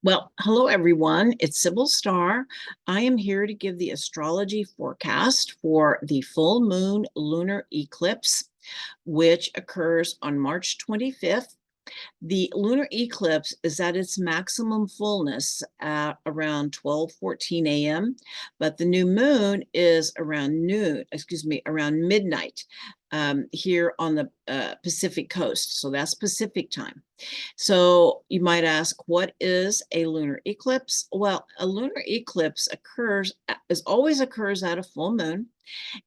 Well, hello everyone. It's Sibyl Star. I am here to give the astrology forecast for the full moon lunar eclipse, which occurs on March 25th. The lunar eclipse is at its maximum fullness at around 12:14 a.m., but the new moon is around around midnight here on the Pacific coast. So that's Pacific time. So you might ask, what is a lunar eclipse? Well, a lunar eclipse always occurs at a full moon,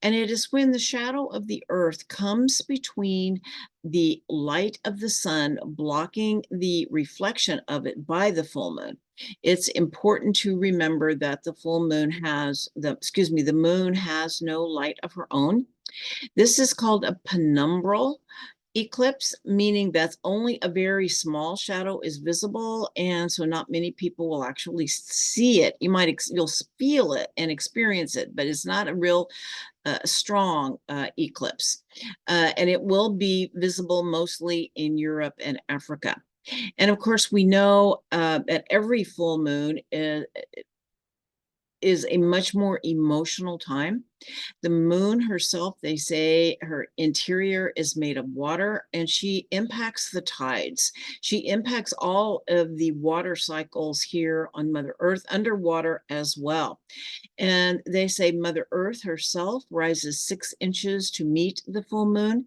and it is when the shadow of the earth comes between the light of the sun, blocking the reflection of it by the full moon. It's important to remember that the moon has no light of her own. This is called a penumbral eclipse, meaning that only a very small shadow is visible, and so not many people will actually see it. You'll feel it and experience it, but it's not a real strong eclipse, and it will be visible mostly in Europe and Africa. And of course, we know that every full moon is a much more emotional time. The moon herself, they say her interior is made of water, and she impacts the tides. She impacts all of the water cycles here on Mother Earth, underwater as well. And they say Mother Earth herself rises 6 inches to meet the full moon,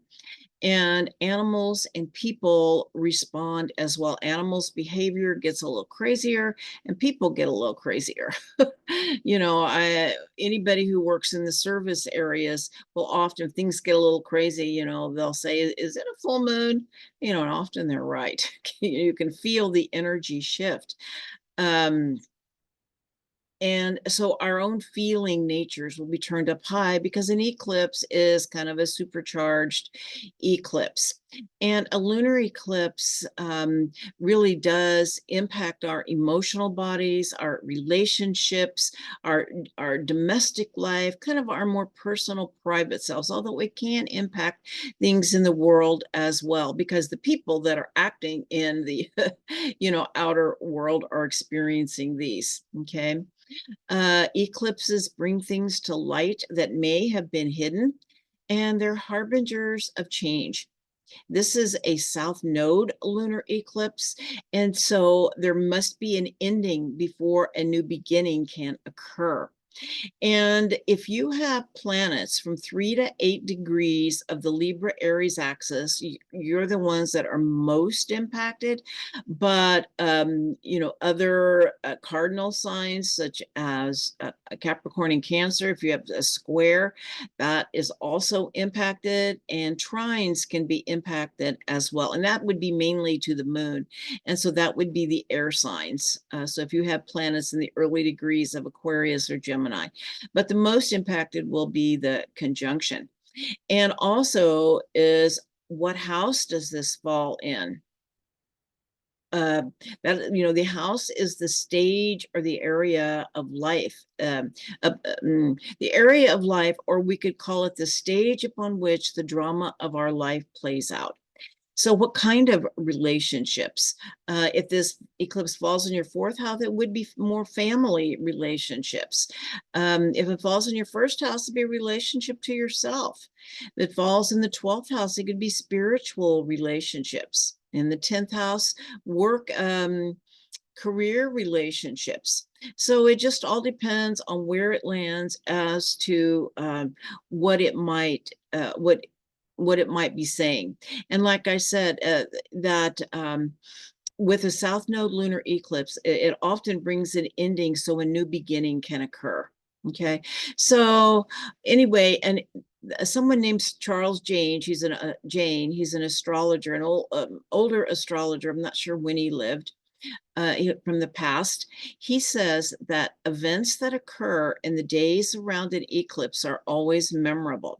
and animals and people respond as well. Animals' behavior gets a little crazier, and people get a little crazier. Anybody who works in the service areas will often, things get a little crazy, they'll say, is it a full moon? And often they're right. You can feel the energy shift. And so our own feeling natures will be turned up high because an eclipse is kind of a supercharged eclipse. And a lunar eclipse really does impact our emotional bodies, our relationships, our domestic life, kind of our more personal, private selves, although it can impact things in the world as well, because the people that are acting in the outer world are experiencing these. Okay. Eclipses bring things to light that may have been hidden, and they're harbingers of change. This is a south node lunar eclipse, and so there must be an ending before a new beginning can occur. And if you have planets from 3 to 8 degrees of the Libra Aries axis, you're the ones that are most impacted. But, other cardinal signs such as Capricorn and Cancer, if you have a square, that is also impacted. And trines can be impacted as well. And that would be mainly to the moon. And so that would be the air signs. So if you have planets in the early degrees of Aquarius or Gemini, but the most impacted will be the conjunction. And also is, what house does this fall in? uh the house is the stage or the area of life, the area of life, or we could call it the stage upon which the drama of our life plays out. So what kind of relationships? If this eclipse falls in your fourth house, it would be more family relationships. If it falls in your first house, it'd be a relationship to yourself. If it falls in the 12th house, it could be spiritual relationships. In the 10th house, work, career relationships. So it just all depends on where it lands as to what it might what it might be saying. And like I said, that with a South Node lunar eclipse, it often brings an ending so a new beginning can occur. Okay. So anyway, and someone named Charles Jane, he's an astrologer, an older astrologer. I'm not sure when he lived. From the past, he says that events that occur in the days around an eclipse are always memorable.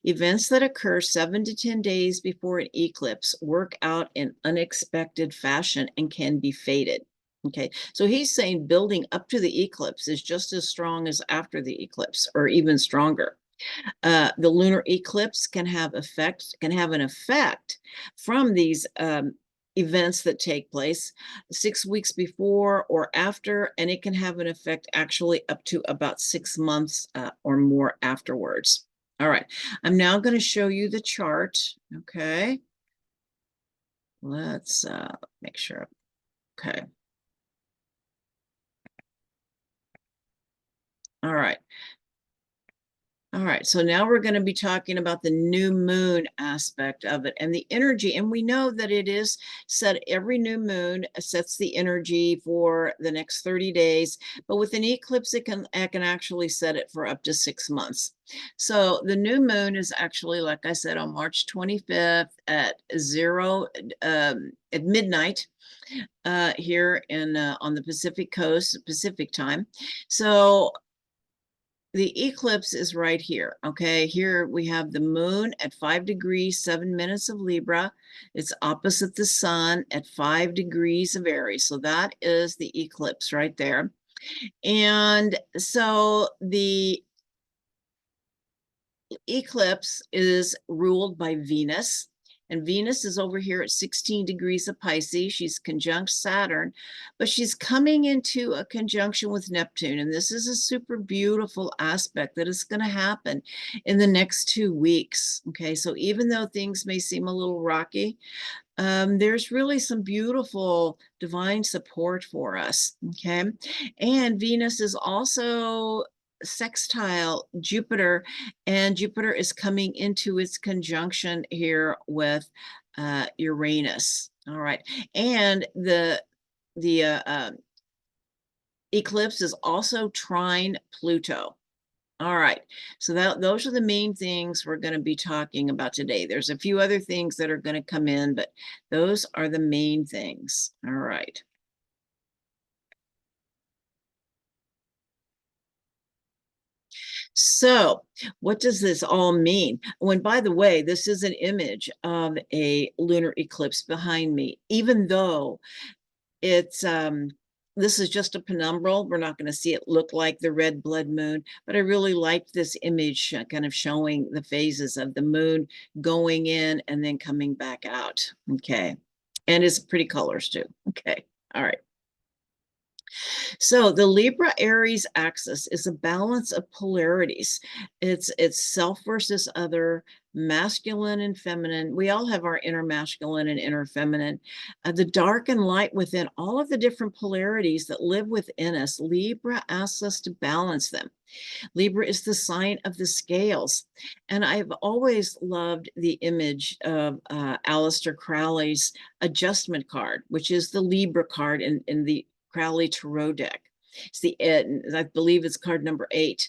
Events that occur 7 to 10 days before an eclipse work out in unexpected fashion and can be fated. Okay, so he's saying building up to the eclipse is just as strong as after the eclipse, or even stronger. The lunar eclipse can have an effect from these events that take place 6 weeks before or after, and it can have an effect actually up to about 6 months or more afterwards. All right, I'm now going to show you the chart. Okay, let's make sure. Okay. All right. All right, so now we're going to be talking about the new moon aspect of it and the energy. And we know that it is set every new moon sets the energy for the next 30 days. But with an eclipse, I can actually set it for up to 6 months. So the new moon is actually, like I said, on March 25th at midnight here in on the Pacific coast, Pacific time. So the eclipse is right here. Okay, here we have the moon at 5 degrees 7 minutes of Libra. It's opposite the sun at 5 degrees of Aries. So that is the eclipse right there. And so the eclipse is ruled by Venus. And Venus is over here at 16 degrees of Pisces. She's conjunct Saturn, but she's coming into a conjunction with Neptune. And this is a super beautiful aspect that is going to happen in the next 2 weeks. Okay, so even though things may seem a little rocky, there's really some beautiful divine support for us. Okay, and Venus is also sextile Jupiter, and Jupiter is coming into its conjunction here with Uranus. All right, and the eclipse is also trine Pluto. All right, so those are the main things we're going to be talking about today. There's a few other things that are going to come in, but those are the main things. All right. So, what does this all mean? When, by the way, this is an image of a lunar eclipse behind me, even though it's this is just a penumbral. We're not going to see it look like the red blood moon, but I really liked this image kind of showing the phases of the moon going in and then coming back out. Okay. And it's pretty colors too. Okay. All right. So the Libra Aries axis is a balance of polarities. It's self versus other, masculine and feminine. We all have our inner masculine and inner feminine. The dark and light within all of the different polarities that live within us. Libra asks us to balance them. Libra is the sign of the scales. And I've always loved the image of Aleister Crowley's adjustment card, which is the Libra card in the Crowley Tarot deck. It's I believe it's card number 8.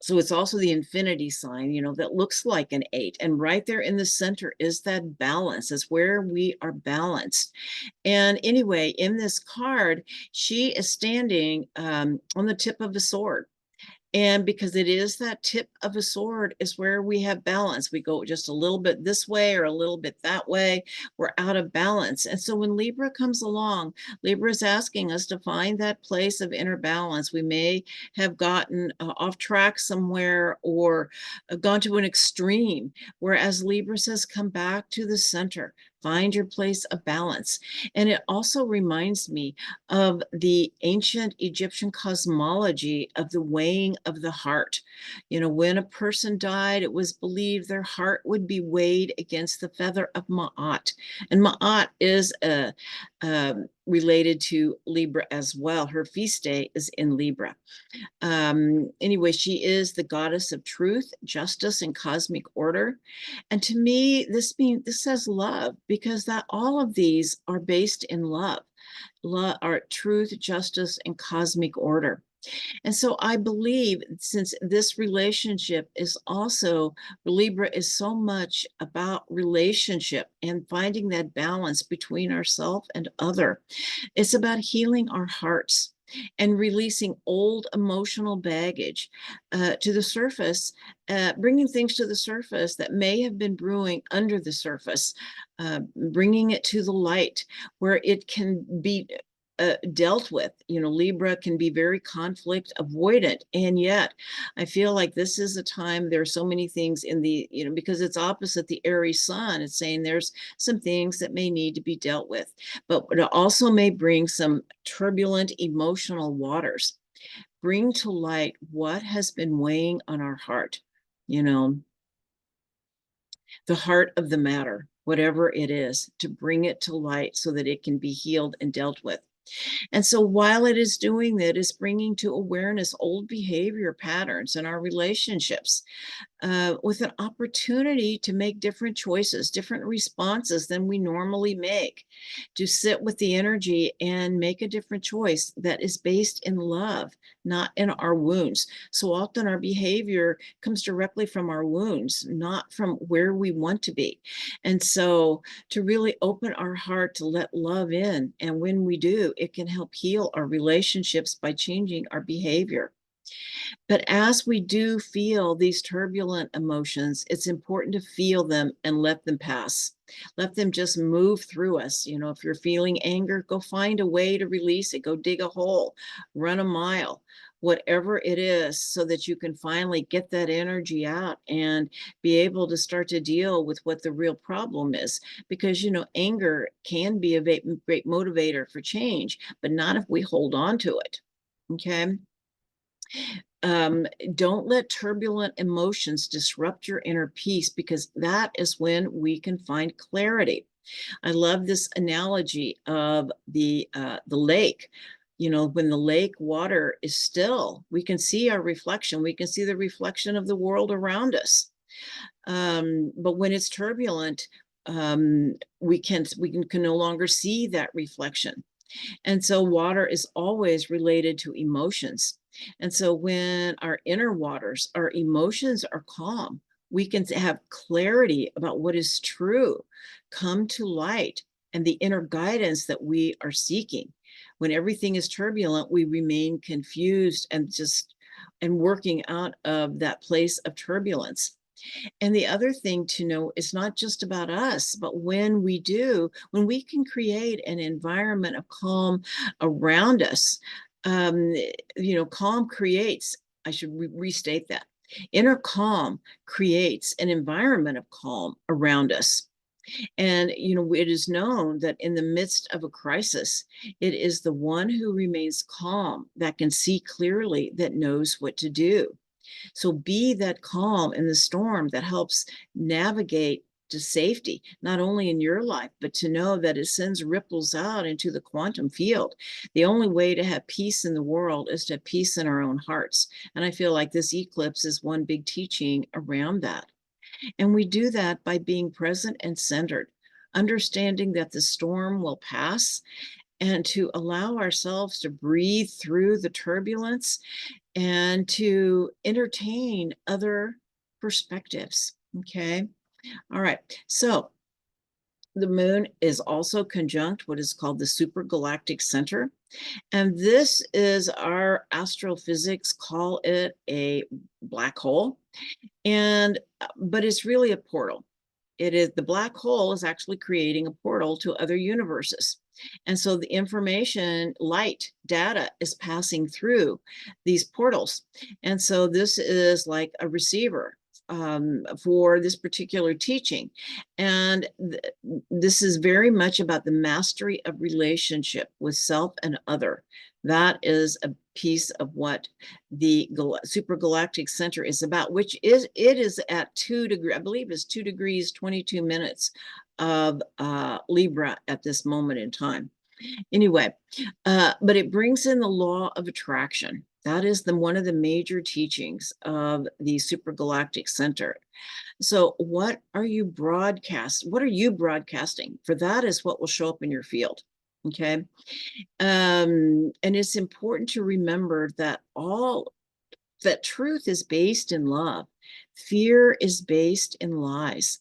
So it's also the infinity sign, that looks like an 8. And right there in the center is that balance, is where we are balanced. And anyway, in this card, she is standing on the tip of a sword. And because it is that tip of a sword is where we have balance. We go just a little bit this way or a little bit that way. We're out of balance. And so when Libra comes along, Libra is asking us to find that place of inner balance. We may have gotten off track somewhere or gone to an extreme, whereas Libra says, come back to the center. Find your place of balance. And it also reminds me of the ancient Egyptian cosmology of the weighing of the heart. When a person died, it was believed their heart would be weighed against the feather of Ma'at. And Ma'at is related to Libra as well. Her feast day is in Libra. Anyway, she is the goddess of truth, justice, and cosmic order. And to me, this says love, because that all of these are based in love. Love are truth, justice, and cosmic order. And so I believe, since this relationship is also, Libra is so much about relationship and finding that balance between ourselves and other. It's about healing our hearts and releasing old emotional baggage to the surface, bringing things to the surface that may have been brewing under the surface, bringing it to the light where it can be dealt with. Libra can be very conflict avoidant, and yet I feel like this is a time, there are so many things in the, because it's opposite the Aries sun, it's saying there's some things that may need to be dealt with, but it also may bring some turbulent emotional waters, bring to light what has been weighing on our heart, the heart of the matter, whatever it is, to bring it to light so that it can be healed and dealt with. And so while it is doing that, it's bringing to awareness old behavior patterns in our relationships, with an opportunity to make different choices, different responses than we normally make, to sit with the energy and make a different choice that is based in love, not in our wounds. So often our behavior comes directly from our wounds, not from where we want to be. And so to really open our heart to let love in, and when we do, it can help heal our relationships by changing our behavior. But as we do feel these turbulent emotions, it's important to feel them and let them pass. Let them just move through us. If you're feeling anger, go find a way to release it. Go dig a hole, run a mile, whatever it is, so that you can finally get that energy out and be able to start to deal with what the real problem is. Because, anger can be a great motivator for change, but not if we hold on to it. Okay. Don't let turbulent emotions disrupt your inner peace, because that is when we can find clarity. I love this analogy of the lake. When the lake water is still, we can see our reflection. We can see the reflection of the world around us. But when it's turbulent, we can no longer see that reflection. And so water is always related to emotions. And so when our inner waters, our emotions are calm, we can have clarity about what is true, come to light, and the inner guidance that we are seeking. When everything is turbulent, we remain confused and working out of that place of turbulence. And the other thing to know is not just about us, but when we can create an environment of calm around us, calm creates, I should restate that. Inner calm creates an environment of calm around us. And, it is known that in the midst of a crisis, it is the one who remains calm that can see clearly, that knows what to do. So be that calm in the storm that helps navigate to safety, not only in your life, but to know that it sends ripples out into the quantum field. The only way to have peace in the world is to have peace in our own hearts. And I feel like this eclipse is one big teaching around that. And we do that by being present and centered, understanding that the storm will pass, and to allow ourselves to breathe through the turbulence and to entertain other perspectives. Okay. All right. So the moon is also conjunct what is called the supergalactic center. And this is, our astrophysics call it a black hole. But it's really a portal. The black hole is actually creating a portal to other universes. And so the information, light, data is passing through these portals. And so this is like a receiver for this particular teaching. And this is very much about the mastery of relationship with self and other. That is a piece of what the supergalactic center is about, which is, it is at 2 degrees, I believe is 2 degrees, 22 minutes of Libra at this moment in time. Anyway, but it brings in the law of attraction. That is one of the major teachings of the supergalactic center. So what are you broadcasting? For that is what will show up in your field. Okay. And it's important to remember that that truth is based in love. Fear is based in lies.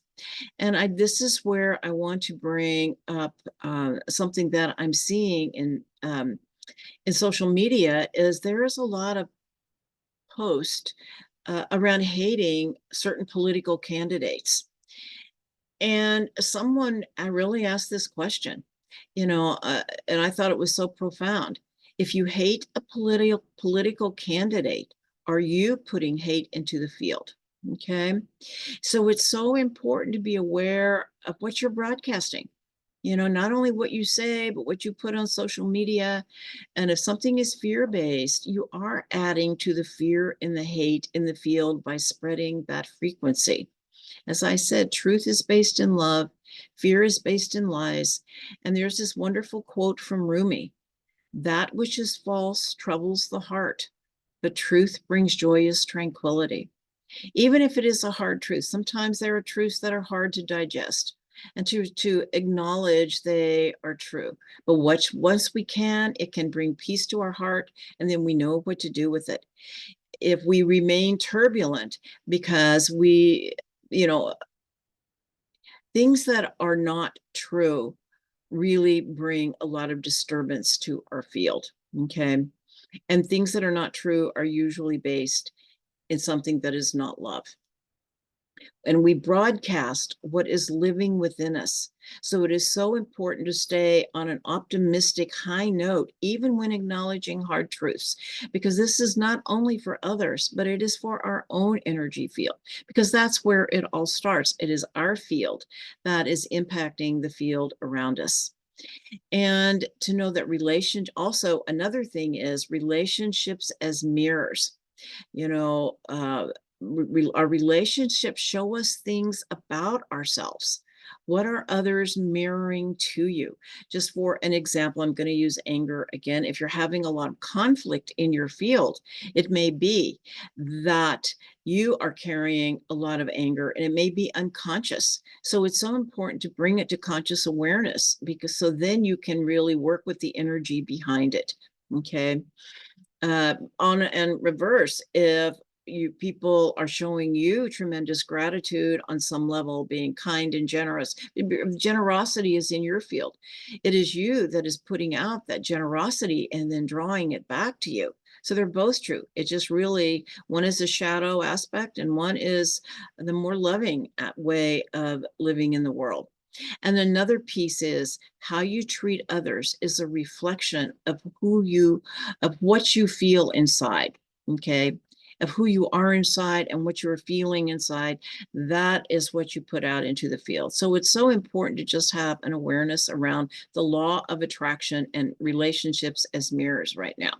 And this is where I want to bring up something that I'm seeing in social media, is there is a lot of posts around hating certain political candidates. And I really asked this question: And I thought it was so profound. If you hate a political candidate, are you putting hate into the field? Okay. So it's so important to be aware of what you're broadcasting. Not only what you say, but what you put on social media. And if something is fear-based, you are adding to the fear and the hate in the field by spreading that frequency. As I said, truth is based in love, fear is based in lies. And there's this wonderful quote from Rumi: that which is false troubles the heart, but truth brings joyous tranquility. Even if it is a hard truth, sometimes there are truths that are hard to digest and to acknowledge they are true. But once we can, it can bring peace to our heart, and then we know what to do with it. If we remain turbulent because you know, things that are not true really bring a lot of disturbance to our field. Okay. And things that are not true are usually based in something that is not love. And we broadcast what is living within us. So it is so important to stay on an optimistic high note, even when acknowledging hard truths, because this is not only for others, but it is for our own energy field, because that's where it all starts. It is our field that is impacting the field around us. And to know that also another thing is relationships as mirrors. you know uh, our relationships show us things about ourselves. What are others mirroring to you? Just for an example, I'm going to use anger again. If you're having a lot of conflict in your field, it may be that you are carrying a lot of anger, and it may be unconscious. So it's so important to bring it to conscious awareness, because so then you can really work with the energy behind it. Okay. On and reverse, if people are showing you tremendous gratitude on some level, being kind and generous, generosity is in your field. It is you that is putting out that generosity and then drawing it back to you. So they're both true. It just really, one is a shadow aspect and one is the more loving way of living in the world. And another piece is how you treat others is a reflection of what you feel inside. Okay. Of who you are inside and what you're feeling inside. That is what you put out into the field. So it's so important to just have an awareness around the law of attraction and relationships as mirrors right now.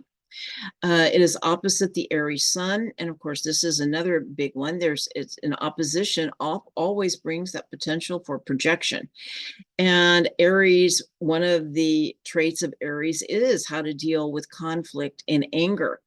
It is opposite the Aries sun. And of course, this is another big one. It's an opposition always brings that potential for projection. And Aries, one of the traits of Aries is how to deal with conflict and anger.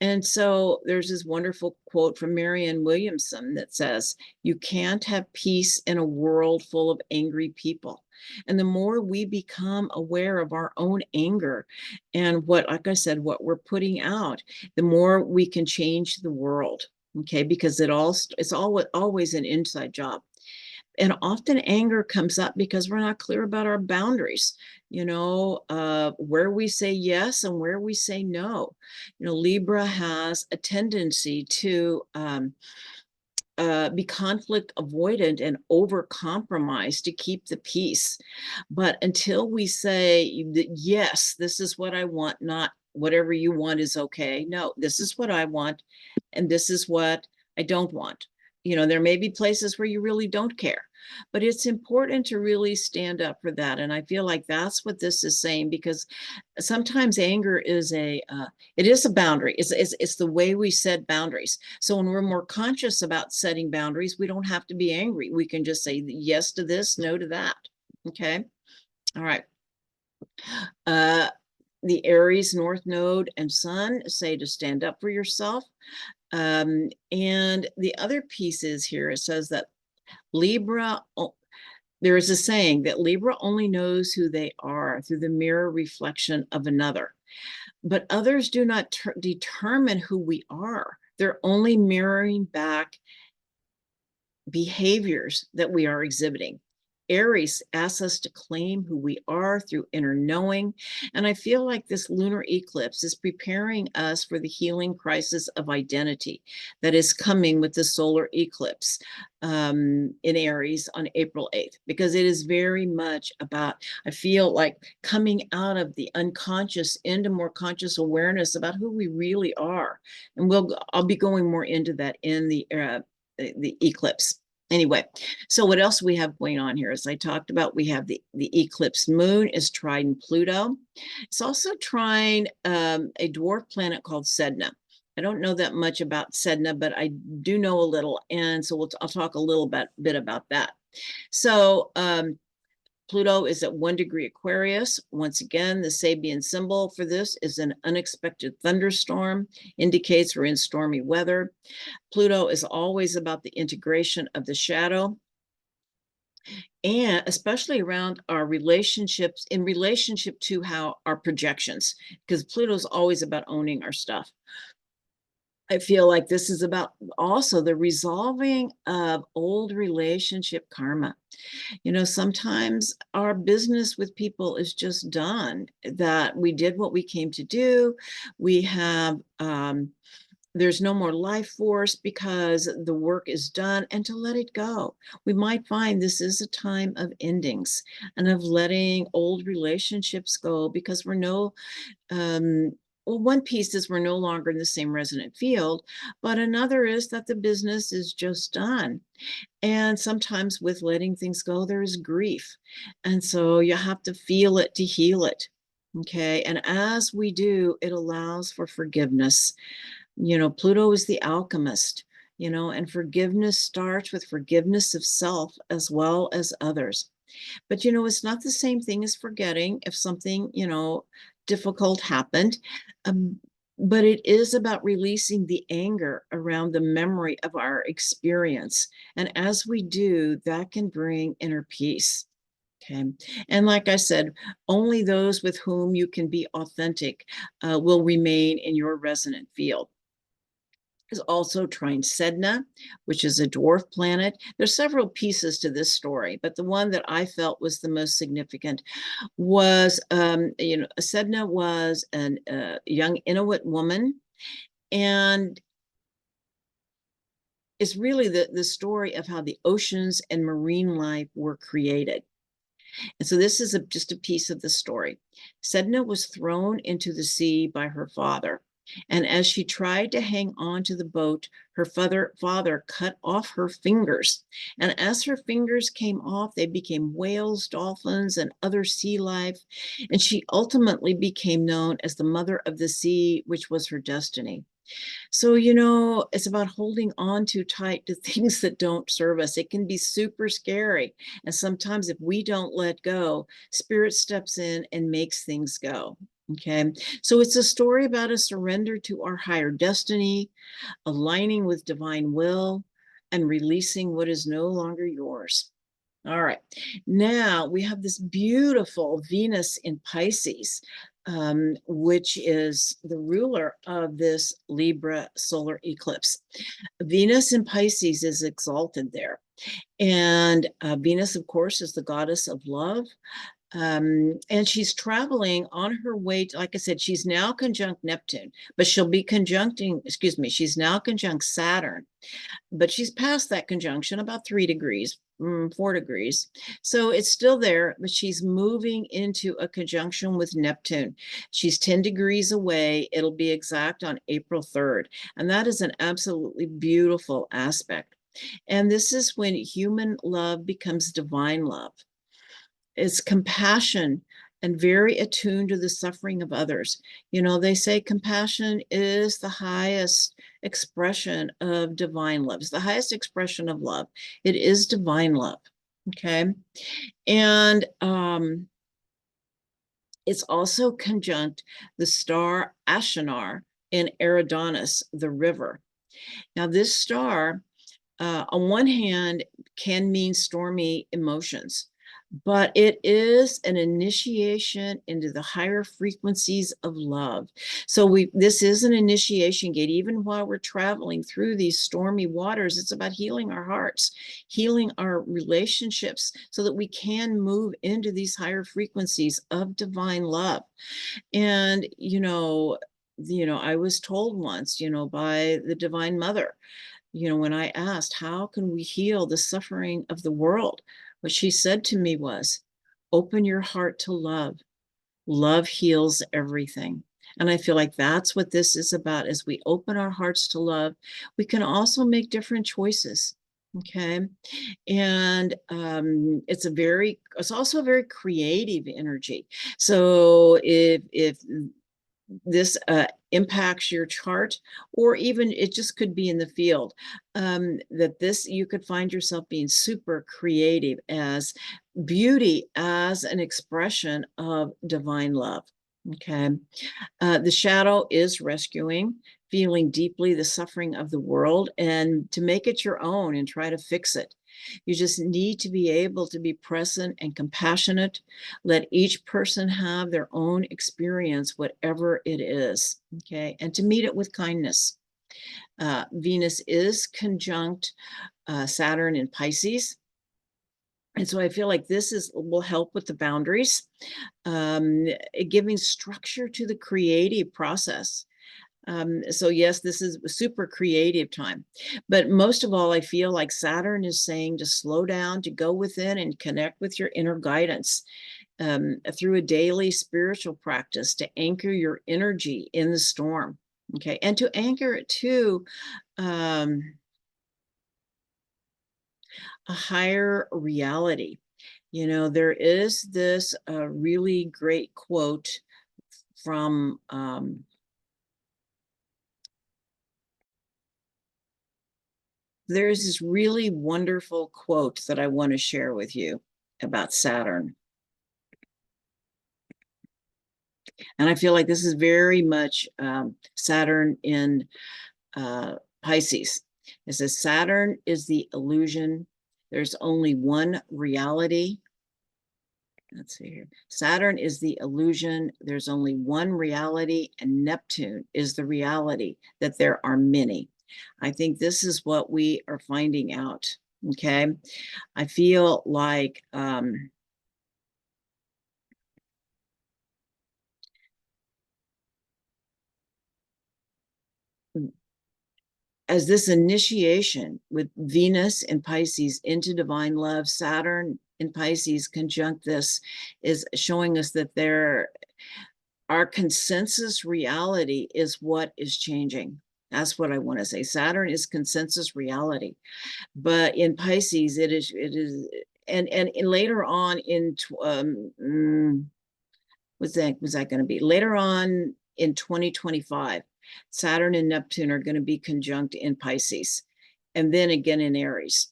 And so there's this wonderful quote from Marianne Williamson that says, you can't have peace in a world full of angry people. And the more we become aware of our own anger and like I said, what we're putting out, the more we can change the world. Okay, because it's always an inside job. And often anger comes up because we're not clear about our boundaries, where we say yes and where we say no. Libra has a tendency to be conflict avoidant and over compromise to keep the peace. But until we say, yes, this is what I want, not whatever you want is okay. No, this is what I want, and this is what I don't want. There may be places where you really don't care, but it's important to really stand up for that. And I feel like that's what this is saying, because sometimes anger is it is a boundary. It's the way we set boundaries. So when we're more conscious about setting boundaries, we don't have to be angry. We can just say yes to this, no to that. Okay. All right. The Aries North Node and Sun say to stand up for yourself. And the other piece is here, it says that Libra, there is a saying that Libra only knows who they are through the mirror reflection of another. But others do not determine who we are. They're only mirroring back behaviors that we are exhibiting. Aries asks us to claim who we are through inner knowing. And I feel like this lunar eclipse is preparing us for the healing crisis of identity that is coming with the solar eclipse in Aries on April 8th, because it is very much about, I feel like, coming out of the unconscious into more conscious awareness about who we really are. And I'll be going more into that in the eclipse. Anyway, so what else we have going on here? As I talked about, we have the eclipse moon is trine Pluto. It's also trine a dwarf planet called Sedna. I don't know that much about Sedna, but I do know a little. And so I'll talk a little bit about that. So Pluto is at 1 degree Aquarius. Once again, the Sabian symbol for this is an unexpected thunderstorm, indicates we're in stormy weather. Pluto is always about the integration of the shadow, and especially around our relationships, in relationship to how our projections, because Pluto's always about owning our stuff. I feel like this is about also the resolving of old relationship karma. You know, sometimes our business with people is just done, that we did what we came to do. We have, there's no more life force because the work is done, and to let it go. We might find this is a time of endings and of letting old relationships go, because we're well, one piece is we're no longer in the same resonant field, but another is that the business is just done. And sometimes with letting things go, there is grief. And so you have to feel it to heal it. Okay. And as we do, it allows for forgiveness. You know, Pluto is the alchemist, you know, and forgiveness starts with forgiveness of self as well as others. But, you know, it's not the same thing as forgetting if something, you know, difficult happened. Um, but it is about releasing the anger around the memory of our experience. And as we do, that can bring inner peace. Okay. And like I said, only those with whom you can be authentic will remain in your resonant field. Is also trine Sedna, which is a dwarf planet. There's several pieces to this story, but the one that I felt was the most significant was, you know, Sedna was a young Inuit woman, and it's really the story of how the oceans and marine life were created. And so this is just a piece of the story. Sedna was thrown into the sea by her father. And as she tried to hang on to the boat, her father cut off her fingers. And as her fingers came off, they became whales, dolphins, and other sea life. And she ultimately became known as the mother of the sea, which was her destiny. So, you know, it's about holding on too tight to things that don't serve us. It can be super scary. And sometimes if we don't let go, spirit steps in and makes things go. Okay. So it's a story about a surrender to our higher destiny, aligning with divine will, and releasing what is no longer yours. All right. Now we have this beautiful Venus in Pisces, which is the ruler of this Libra solar eclipse. Venus in Pisces is exalted there. And Venus, of course, is the goddess of love. And she's traveling on her way to, like I said, she's now conjunct Neptune, but she'll be conjuncting, excuse me, she's now conjunct Saturn, but she's past that conjunction about 3 degrees, 4 degrees. So it's still there, but she's moving into a conjunction with Neptune. She's 10 degrees away. It'll be exact on April 3rd. And that is an absolutely beautiful aspect. And this is when human love becomes divine love. It's compassion and very attuned to the suffering of others. You know, they say compassion is the highest expression of divine love. It's the highest expression of love. It is divine love. Okay. And it's also conjunct the star Ashinar in Eridanus, the river. Now, this star, on one hand, can mean stormy emotions, but it is an initiation into the higher frequencies of love. So this is an initiation gate. Even while we're traveling through these stormy waters, it's about healing our hearts, healing our relationships, so that we can move into these higher frequencies of divine love. And I was told once, by the Divine Mother, when I asked, how can we heal the suffering of the world? What she said to me was, open your heart to love. Love heals everything. And I feel like that's what this is about. As we open our hearts to love, we can also make different choices. Okay. And it's also a very creative energy. So if this impacts your chart, or even it just could be in the field, that you could find yourself being super creative, as beauty as an expression of divine love. Okay. The shadow is rescuing, feeling deeply the suffering of the world, and to make it your own and try to fix it. You just need to be able to be present and compassionate. Let each person have their own experience, whatever it is. Okay. And to meet it with kindness. Venus is conjunct Saturn in Pisces. And so I feel like will help with the boundaries, giving structure to the creative process. So yes, this is a super creative time, but most of all, I feel like Saturn is saying to slow down, to go within and connect with your inner guidance, through a daily spiritual practice, to anchor your energy in the storm. Okay. And to anchor it to, a higher reality. There is this really great quote from, there's this really wonderful quote that I want to share with you about Saturn. And I feel like this is very much Saturn in Pisces. It says, Saturn is the illusion. There's only one reality. Let's see here. Saturn is the illusion. There's only one reality, and Neptune is the reality that there are many. I think this is what we are finding out. Okay. I feel like as this initiation with Venus and Pisces into divine love, Saturn in Pisces conjunct this is showing us that our consensus reality is what is changing. That's what I want to say. Saturn is consensus reality, but in Pisces, it is, and later on was that going to be later on in 2025? Saturn and Neptune are going to be conjunct in Pisces, and then again in Aries.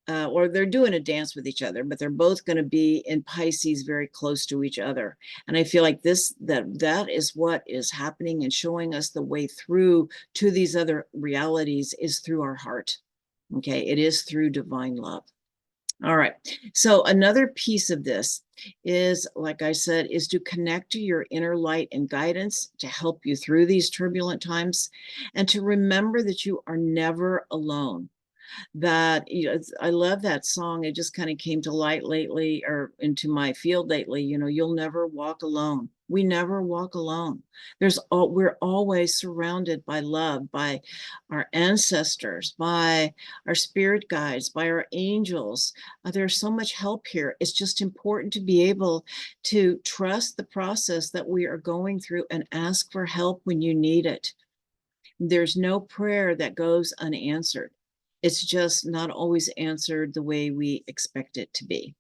Or they're doing a dance with each other, but they're both going to be in Pisces, very close to each other. And I feel like that is what is happening and showing us the way through to these other realities is through our heart. Okay, it is through divine love. All right. So another piece of this is, like I said, is to connect to your inner light and guidance to help you through these turbulent times, and to remember that you are never alone. That I love that song. It just kind of came to light lately, or into my field lately. You'll never walk alone. We never walk alone. We're always surrounded by love, by our ancestors, by our spirit guides, by our angels. There's so much help here. It's just important to be able to trust the process that we are going through and ask for help when you need it. There's no prayer that goes unanswered. It's just not always answered the way we expect it to be.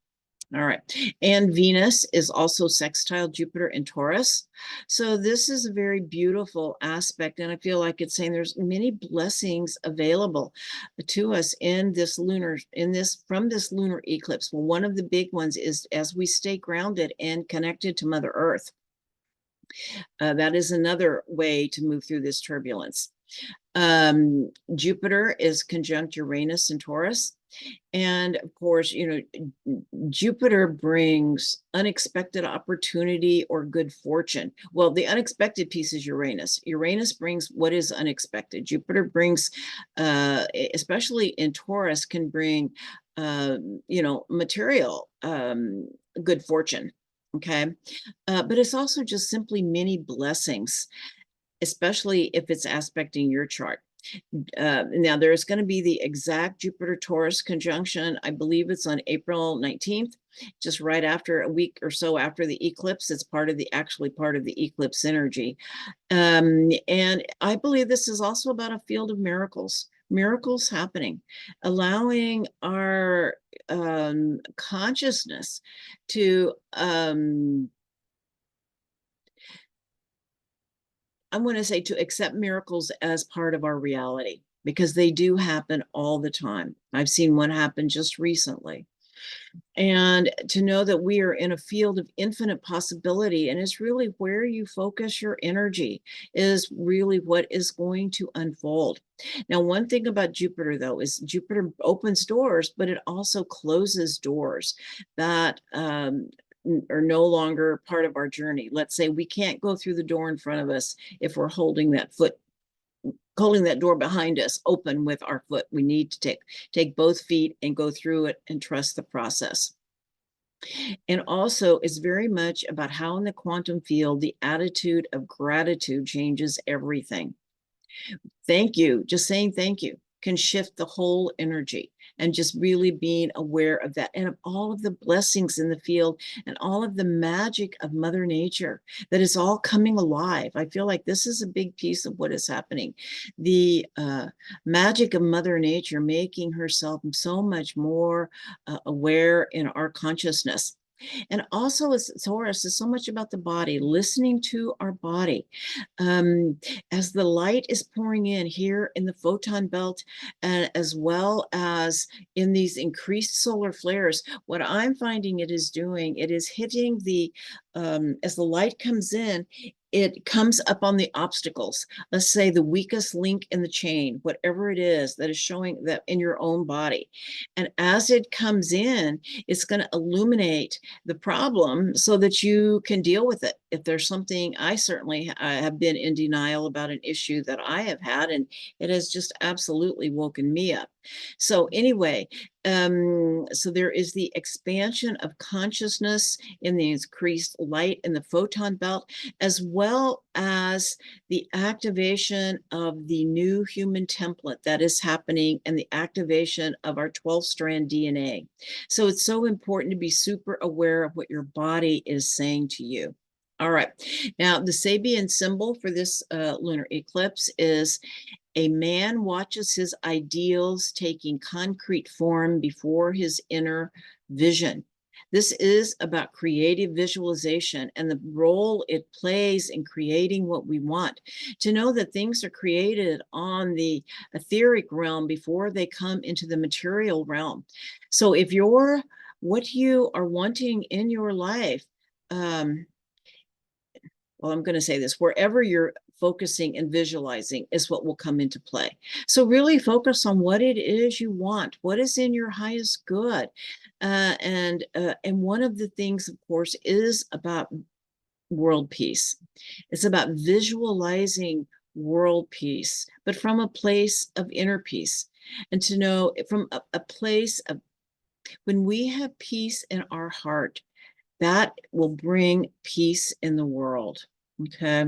All right. And Venus is also sextile Jupiter in Taurus. So this is a very beautiful aspect. And I feel like it's saying there's many blessings available to us from this lunar eclipse. Well, one of the big ones is as we stay grounded and connected to Mother Earth. That is another way to move through this turbulence. Jupiter is conjunct Uranus in Taurus. And of course, Jupiter brings unexpected opportunity or good fortune. Well, the unexpected piece is Uranus. Uranus brings what is unexpected. Jupiter brings, especially in Taurus, can bring, material good fortune. Okay. But it's also just simply many blessings, especially if it's aspecting your chart. Now, there's going to be the exact Jupiter-Taurus conjunction. I believe it's on April 19th, just right after, a week or so after the eclipse. It's actually part of the eclipse energy. And I believe this is also about a field of miracles happening, allowing our consciousness to I want to say to accept miracles as part of our reality, because they do happen all the time. I've seen one happen just recently. And to know that we are in a field of infinite possibility, and it's really where you focus your energy is really what is going to unfold. Now, one thing about Jupiter, though, is Jupiter opens doors, but it also closes doors that are no longer part of our journey. Let's say we can't go through the door in front of us if we're holding that door behind us open with our foot. We need to take both feet and go through it and trust the process. And also, it's very much about how in the quantum field, the attitude of gratitude changes everything. Thank you, just saying thank you can shift the whole energy, and just really being aware of that and of all of the blessings in the field and all of the magic of Mother Nature that is all coming alive. I feel like this is a big piece of what is happening. The magic of Mother Nature making herself so much more aware in our consciousness. And also, as Taurus is so much about the body, listening to our body. As the light is pouring in here in the photon belt, and as well as in these increased solar flares, what I'm finding it is doing, it is hitting as the light comes in, it comes up on the obstacles. Let's say the weakest link in the chain, whatever it is that is showing that in your own body. And as it comes in, it's going to illuminate the problem so that you can deal with it. If there's something, I certainly have been in denial about an issue that I have had, and it has just absolutely woken me up. So anyway, so there is the expansion of consciousness in the increased light in the photon belt, as well as the activation of the new human template that is happening, and the activation of our 12-strand DNA. So it's so important to be super aware of what your body is saying to you. All right. Now, the Sabian symbol for this lunar eclipse is a man watches his ideals taking concrete form before his inner vision. This is about creative visualization and the role it plays in creating what we want. To know that things are created on the etheric realm before they come into the material realm. So if what you are wanting in your life, well, I'm going to say this, wherever you're focusing and visualizing is what will come into play. So really focus on what it is you want, what is in your highest good. And one of the things, of course, is about world peace. It's about visualizing world peace, but from a place of inner peace. And to know from a place of, when we have peace in our heart, that will bring peace in the world. Okay.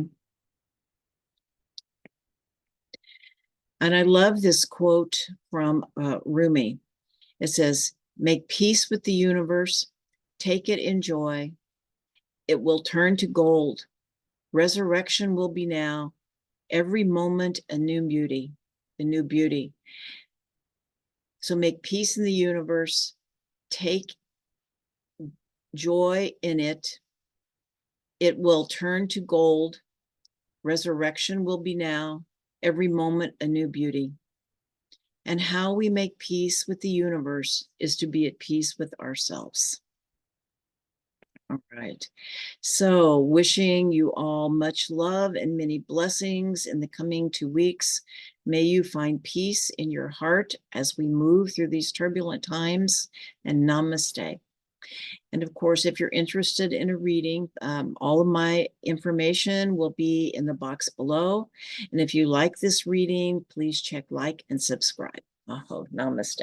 And I love this quote from Rumi. It says, "Make peace with the universe, take it in joy. It will turn to gold. Resurrection will be now. Every moment a new beauty, a new beauty." So make peace in the universe, take joy in it. It will turn to gold. Resurrection will be now. Every moment a new beauty. And how we make peace with the universe is to be at peace with ourselves. All right. So, wishing you all much love and many blessings in the coming 2 weeks. May you find peace in your heart as we move through these turbulent times. And namaste. And of course, if you're interested in a reading, all of my information will be in the box below. And if you like this reading, please check like and subscribe. Aho, namaste.